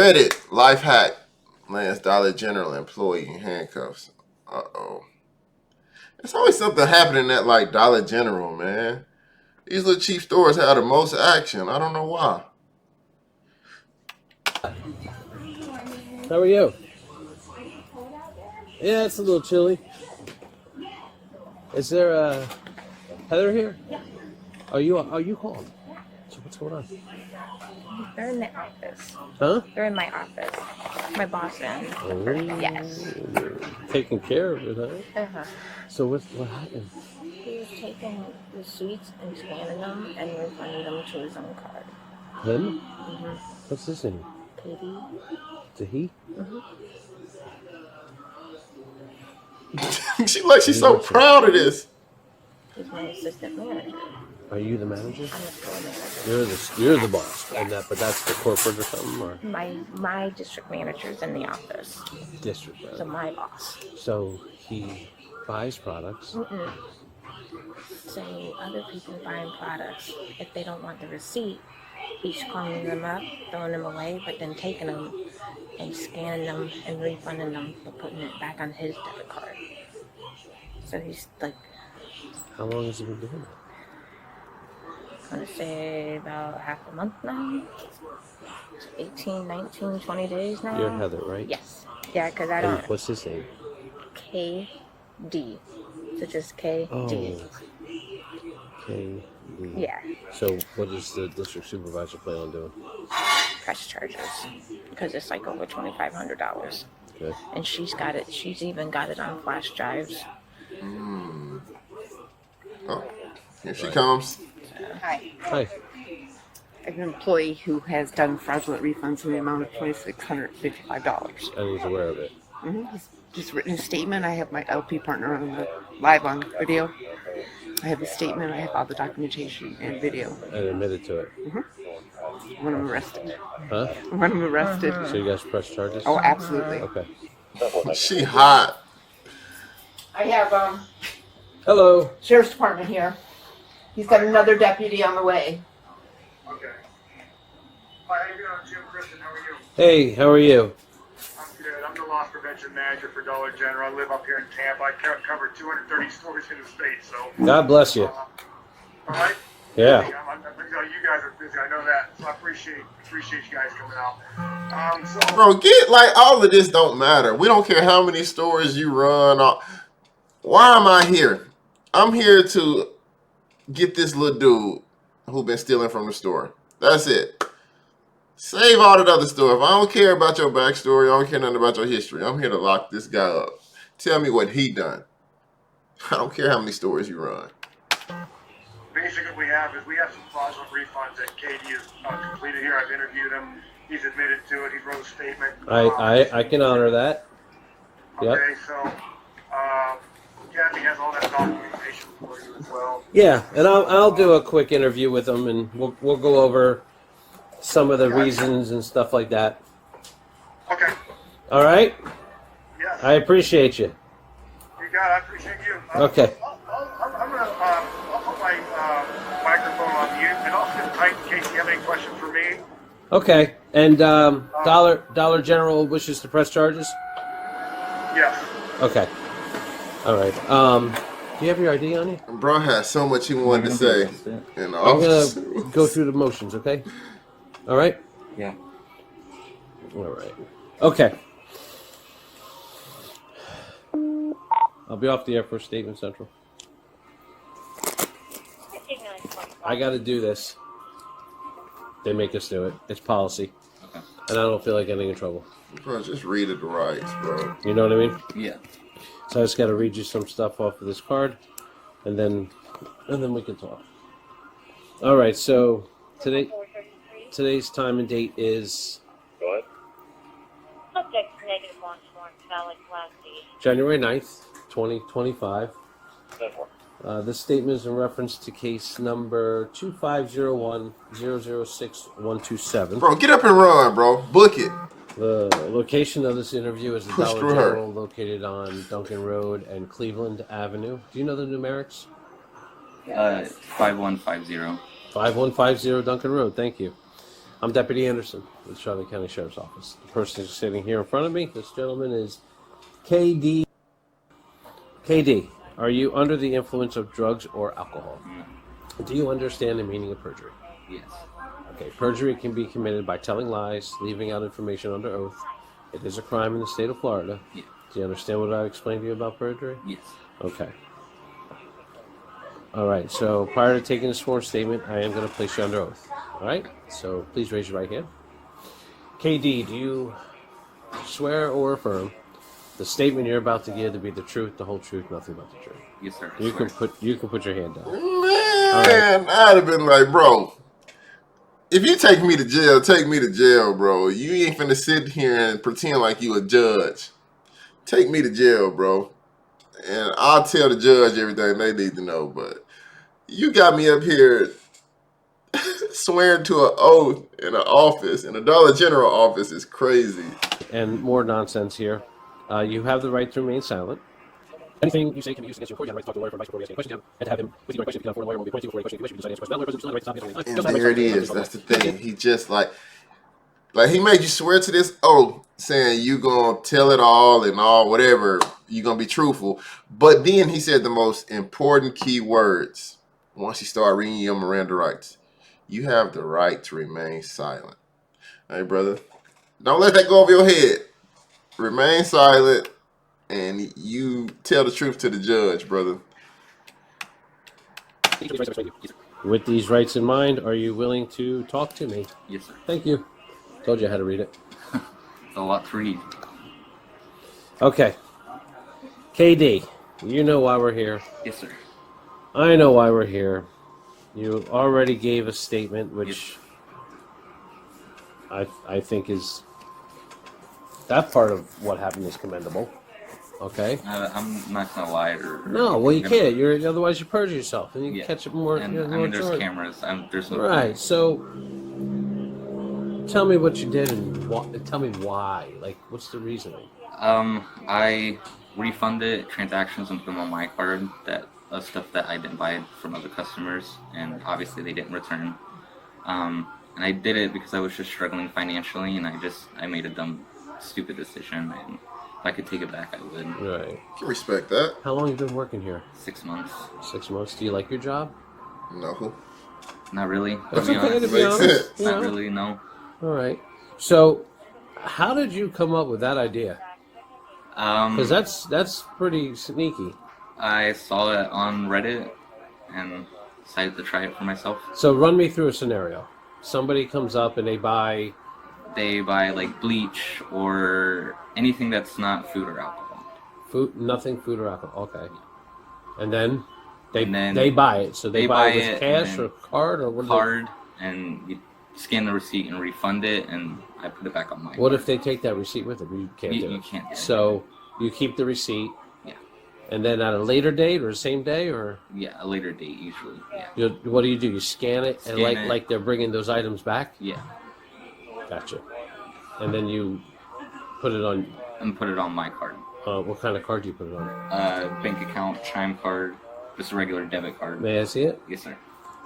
Reddit, life hack. Lands Dollar General employee in handcuffs. Uh-oh. There's always something happening at like Dollar General, man. These little cheap stores have the most action. I don't know why. How are you? Yeah, it's a little chilly. Is there a Heather here? Are you home? So what's going on? They're in the office. Huh? They're in my office. My boss in. Oh, Yes. taking care of it, huh? Uh-huh. So what happened? He was taking receipts and scanning them and refunding them to his own card. Him? Mm-hmm. What's his name? Payday. Is he? Mm-hmm. she's so proud of this. He's my assistant manager. Are you the manager? I'm the store manager. You're the boss, Yes. but that's the corporate or something, or My district manager's in the office. district So manager. my boss. So he buys products. Mm-mm. So other people buying products, if they don't want the receipt, he's calling them up, throwing them away, but then taking them and scanning them and refunding them, but putting it back on his debit card. So he's like, How long has he been doing that? I'm going to say about half a month now. 18, 19, 20 days now. You're Heather, right? Yes. Yeah, because I And don't. what's his name? KD. So just KD. Oh. KD. Yeah. So what does the district supervisor plan on doing? Press charges. Because it's like over $2,500. Okay. And she's got it. She's even got it on flash drives. Oh, here she comes. Hi. Hi. I have an employee who has done fraudulent refunds in the amount of $2,655. And he's aware of it. He's just written a statement. I have my LP partner on the live on video. I have the statement. I have all the documentation and video. And admitted to it. When I'm arrested. Huh? When I'm arrested. So you guys press charges? Oh, absolutely. Okay. She hot. I have Hello. Sheriff's Department here. He's got another deputy on the way. Okay. Hi, how you doing? I'm Jim Kristen. How are you? Hey, how are you? I'm good. I'm the loss prevention manager for Dollar General. I live up here in Tampa. I cover 230 stores in the state, so. God bless you. All right? Yeah. You guys are busy. I know that. So I appreciate you guys coming out. Bro, get like all of this don't matter. We don't care how many stores you run. Why am I here? I'm here to get this little dude who been stealing from the store. That's it. Save all that other stuff. I don't care about your backstory. I don't care nothing about your history. I'm here to lock this guy up. Tell me what he done. I don't care how many stores you run. basically what we have some fraudulent refunds that Katie has completed here. I've interviewed him. He's admitted to it. He wrote a statement. I can honor that. Yep. Okay, so Kathy has all that documentation for you as well. Yeah, and I'll do a quick interview with him, and we'll go over some of the reasons and stuff like that. Okay. All right. Yes. I appreciate you. You got it. I appreciate you. Okay. I'm gonna I'll put my microphone on mute, and I'll sit tight in case you have any questions for me. Okay. And Dollar General wishes to press charges. Yes. Okay. All right. Do you have your ID on you? Bro had so much he wanted to say. And I'm gonna go through the motions. Okay. All right. Yeah. All right. Okay. I'll be off the air for Statement Central. I got to do this. They make us do it. It's policy. Okay. And I don't feel like getting in trouble. Bro, just read it the rights, bro. You know what I mean? Yeah. So I just got to read you some stuff off of this card, and then we can talk. All right. So today's time and date is Subject -1 sworn valid class D. January 9th, 2025. This statement is in reference to case number 2501006-127. Bro, get up and run, bro. Book it. The location of this interview is the Push Dollar through her. General located on Duncan Road and Cleveland Avenue. Do you know the numerics? 5150. 5150 Duncan Road. Thank you. I'm Deputy Anderson with the Charlotte County Sheriff's Office. The person who's sitting here in front of me, this gentleman, is KD. KD, are you under the influence of drugs or alcohol? No. Do you understand the meaning of perjury? Yes. Okay, perjury can be committed by telling lies, leaving out information under oath. It is a crime in the state of Florida. Yeah. Do you understand what I explained to you about perjury? Yes. Okay. All right, so prior to taking a sworn statement, I am going to place you under oath. All right, so please raise your right hand. KD, do you swear or affirm the statement you're about to give to be the truth, the whole truth, nothing but the truth? Yes, sir. You can put your hand down. Man, I'd have been like, bro, if you take me to jail, take me to jail, bro. You ain't finna sit here and pretend like you a judge. Take me to jail, bro. And I'll tell the judge everything they need to know. But you got me up here swearing to an oath in an office, in a Dollar General office, is crazy. And more nonsense here. You have the right to remain silent. Anything you say can be used against you. Of course, you have the right to talk to a lawyer for advice before you ask any questions. And to have him with you during questions, because a lawyer will be appointed before you question. You decide to answer questions. That lawyer doesn't have the right to stop answering. And there it is. That's the thing. He just like he made you swear to this oath, saying you gonna tell it all and all whatever. You gonna be truthful. But then he said the most important key words. Once you start reading your Miranda rights, you have the right to remain silent. Hey, brother, don't let that go over your head. Remain silent, and you tell the truth to the judge, brother. With these rights in mind, are you willing to talk to me? Yes, sir. Thank you. Told you how to read it. It's a lot to read. Okay. KD, you know why we're here. Yes, sir. I know why we're here. You already gave a statement, which I think is that part of what happened is commendable. Okay. I'm not gonna lie. No, well you can't. Otherwise you perjure yourself, and you catch it more. And more I mean, there's charge. cameras. There's no Right. So, tell me what you did and tell me why. Like, what's the reasoning? I refunded transactions and put them on my card stuff that I didn't buy from other customers, and obviously they didn't return. And I did it because I was just struggling financially, and I made a dumb, stupid decision. And if I could take it back, I would. Right. I can respect that. How long have you been working here? 6 months. 6 months. Do you like your job? No. Not really. That's to be okay to honest. be honest. Not really. No. All right. So, how did you come up with that idea? Because that's pretty sneaky. I saw it on Reddit and decided to try it for myself. So run me through a scenario. Somebody comes up and they buy like bleach or anything that's not food or alcohol. Nothing food or alcohol. Okay. And then they they buy it. So they buy it with it cash or card or what? Card, and you scan the receipt and refund it, and I put it back on my. What if they take that receipt with them? You can't do it. You can't do it. So you keep the receipt. Yeah. And then at a later date or the same day or? Yeah, a later date usually. Yeah. What do? You scan it and Scan it. like they're bringing those items back? Yeah. Gotcha. And then you put it on. And put it on my card. What kind of card do you put it on? Bank account, Chime card, just a regular debit card. May I see it? Yes, sir.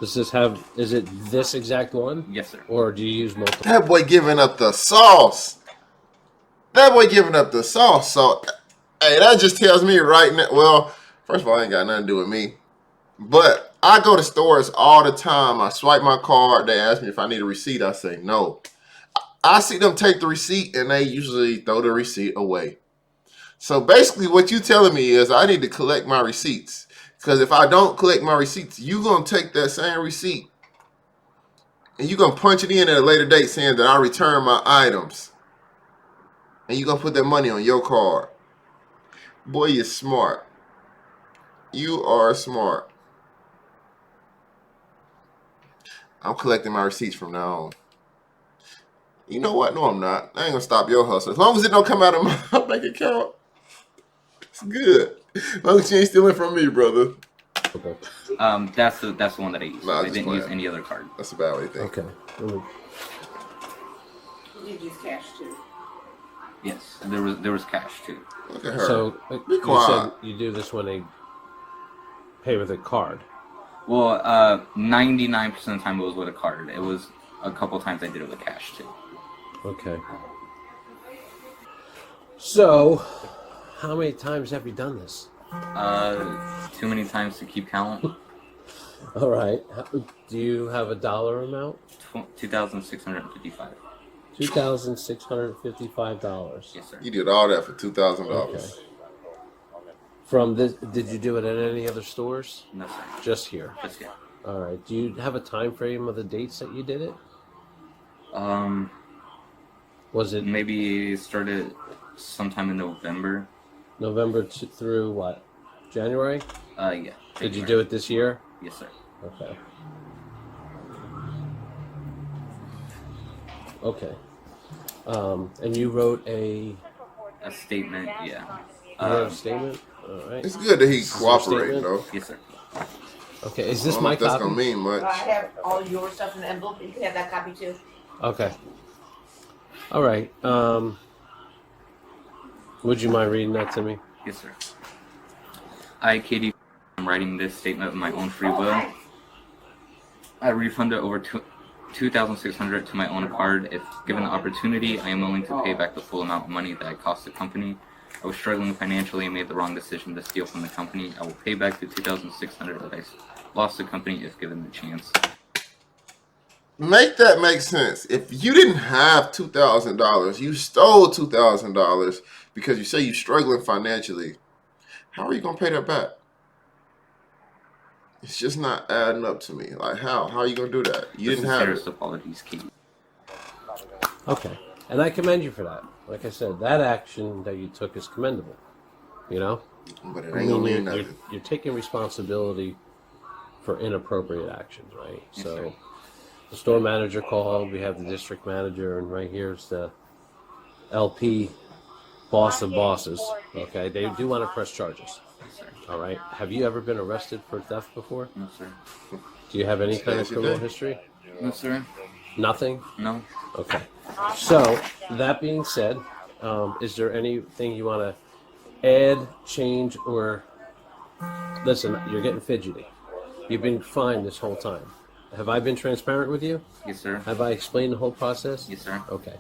Is it this exact one? Yes, sir. Or do you use multiple? That boy giving up the sauce. So, hey, that just tells me right now. Well, first of all, it ain't got nothing to do with me. But I go to stores all the time. I swipe my card. They ask me if I need a receipt. I say no. I see them take the receipt, and they usually throw the receipt away. So basically what you telling me is I need to collect my receipts. Because if I don't collect my receipts, you going to take that same receipt and you going to punch it in at a later date saying that I returned my items. And you going to put that money on your card. Boy, you're smart. You are smart. I'm collecting my receipts from now on. You know what? No, I'm not. I ain't going to stop your hustle. As long as it don't come out of my bank account, it's good. As long as you ain't stealing from me, brother. Okay. That's the one that I used. Nah, I just didn't playing. use any other card. That's a bad way to think. Okay. You use cash too. Yes, there was cash too. Look at her. So Be you quiet. said you do this when they pay with a card. Well, 99% of the time it was with a card. It was a couple times I did it with cash too. Okay. So, how many times have you done this? Too many times to keep count. All right. Do you have a dollar amount? $2,655. $2,655. Yes, sir. You did all that for $2,000. Okay. From this, did you do it at any other stores? No, sir. Just here. Just here. All right. Do you have a time frame of the dates that you did it? Was it Maybe started sometime in November. November through what? January? Yeah. Did you do it this year? Yes, sir. Okay. Okay. And you wrote a statement, yeah. you wrote a statement? All right. It's good that he's This is your cooperating, statement? though. Yes, sir. Okay. Is I this don't know my if that's copy? gonna mean much. I have all your stuff in the envelope. You can have that copy too. Okay. All right. Would you mind reading that to me? Yes, sir. I, Katie, am writing this statement of my own free will. I refunded over $2,600 to my own card. If given the opportunity, I am willing to pay back the full amount of money that I cost the company. I was struggling financially and made the wrong decision to steal from the company. I will pay back the $2,600 that I lost the company if given the chance. Make that make sense. If you didn't have $2,000, you stole $2,000 because you say you're struggling financially, how are you gonna pay that back? It's just not adding up to me. Like how? How are you gonna do that? You didn't have Sincerest it. apologies, Katie. Okay. And I commend you for that. Like I said, that action that you took is commendable. You know? But it I ain't gonna mean, mean nothing. you're taking responsibility for inappropriate actions, right? Yes, So sir. the store manager called, we have the district manager, and right here's the LP boss of bosses. Okay, they do want to press charges. Yes, sir. All right. Have you ever been arrested for theft before? No, sir. Do you have any kind of Yes, you criminal did. history? No, sir. Nothing? No. Okay. So, that being said, is there anything you want to add, change, or... Listen, you're getting fidgety. You've been fine this whole time. Have I been transparent with you? Yes, sir. Have I explained the whole process? Yes, sir. Okay.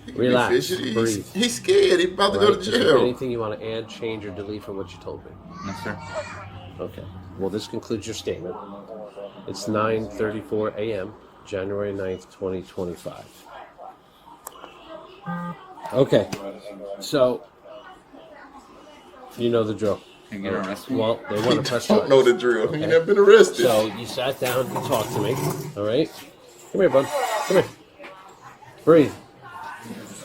He Relax. fidgety. Breathe. He's scared. He's about to go Right? to Is there jail. anything you want to add, change, or delete from what you told me? No, sir. Okay. Well, this concludes your statement. It's 9:34 a.m., January 9th, 2025. Okay. So, you know the drill. Can you get arrested? Well, they want to press Don't know the charges. drill. He Okay. never been arrested. So, you sat down, you talked to me. All right? Come here, bud. Come here. Breathe.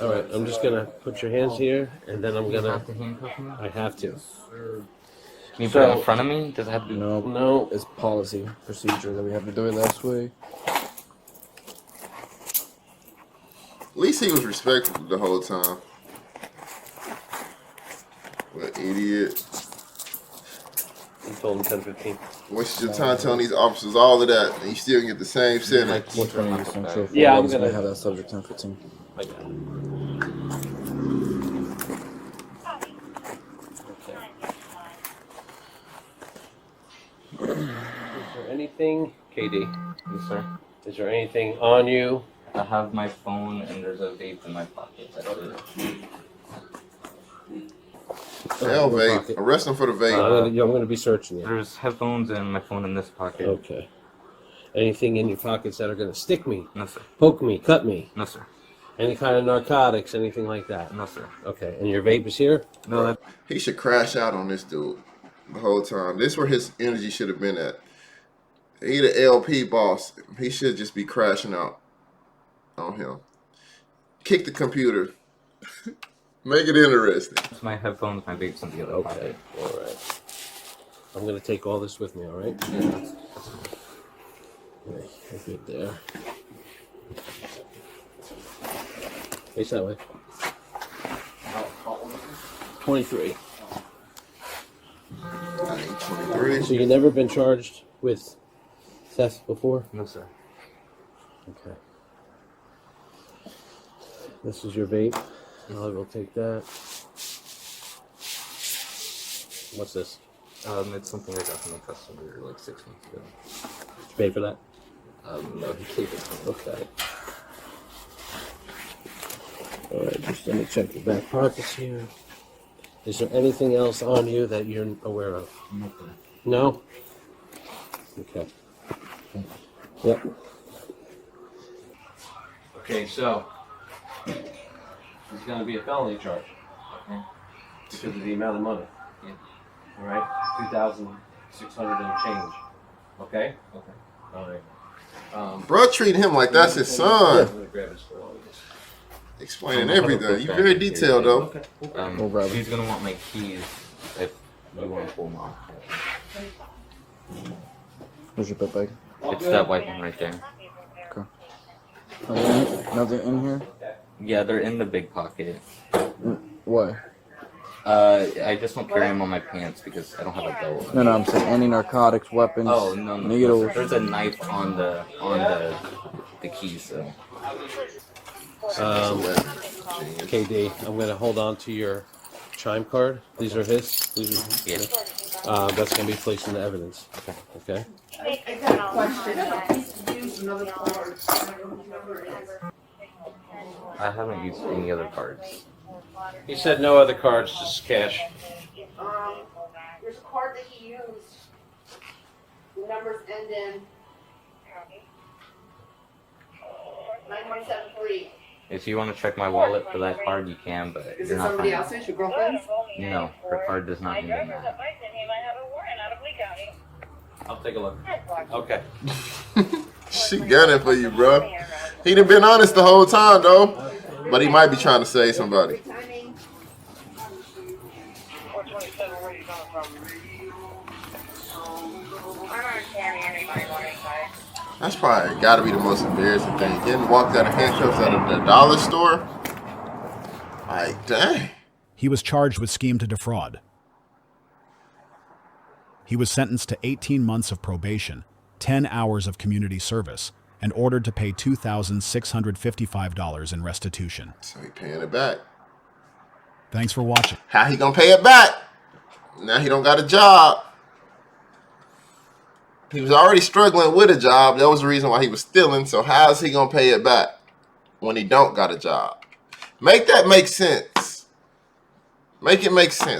All right. I'm just going to put your hands here, and then I'm going to... to handcuff me? I have to. Can you put it in front of me? Does it have to be? No. It's policy, procedure that we have to do it this way. At least he was respectful the whole time. What an idiot. You told him 10:15. Wasted your time telling these officers all of that, and you still get the same sentence. Which one are you central for? Yeah, I'm It's gonna- have that subject 1015. I got it. Okay. Is there anything, KD? Yes, sir. Is there anything on you? I have my phone and there's a vape in my pocket. That's it. Hell, Your vape. pocket. Arrest him for the vape. I'm gonna be searching you. There's headphones and my phone in this pocket. Okay. Anything in your pockets that are gonna stick me, No, sir. poke me, cut me? No, sir. Any kind of narcotics, anything like that? No, sir. Okay. And your vape is here? No, that. He should crash out on this dude the whole time. This is where his energy should have been at. He the LP boss. He should just be crashing out on him. Kick the computer. Make it interesting. It's my headphones, my vape's in the other Okay. pocket. All right. I'm gonna take all this with me. All right. Okay, you're good there. Face that way. 23. I ain't 23. So you've never been charged with theft before? No, sir. Okay. This is your vape. I will take that. What's this? It's something I got from a customer like 6 months ago. Did you pay for that? No, he keep it. Okay. All right, just let me check the back pockets here. Is there anything else on you that you're aware of? Nothing. No? Okay. Yep. Okay, so there's going to be a felony charge. Okay. Because of the amount of money. Yeah. All right? 2,600 and change. Okay? Okay. All right. Bro, treat him like that's his son. I'm gonna grab his belongings. Explaining everything. You very detailed though. Okay. We'll grab it. She's gonna want my keys if you want to pull them off. Where's your book bag? It's that white one right there. Nothing in here? Yeah, they're in the big pocket. Why? I just don't carry them on my pants because I don't have a belt. No, I'm saying any narcotics, weapons, Oh no, needles. There's a knife on the keys though. KD, I'm going to hold on to your chime card. These are his. These are, Yeah. that's going to be placed in the evidence. Okay. I got a question. Use another card. I haven't used any other cards. He said no other cards, just cash. There's a card that he used. The numbers end in 9173. If you want to check my wallet for that card, you can, but Is you're it not somebody finding else's? Your girlfriend's? it. No, her card does not end in that. I'll take a look. Okay. She got it for you, bro. He done been honest the whole time though, but he might be trying to save somebody. That's probably got to be the most embarrassing thing. Getting walked out of handcuffs out of the dollar store. Like, dang. He was charged with scheme to defraud. He was sentenced to 18 months of probation, 10 hours of community service, and ordered to pay $2,655 in restitution. So he paying it back. Thanks for watching. How he gonna pay it back? Now he don't got a job. He was already struggling with a job. That was the reason why he was stealing. So how is he gonna pay it back when he don't got a job? Make that make sense. Make it make sense.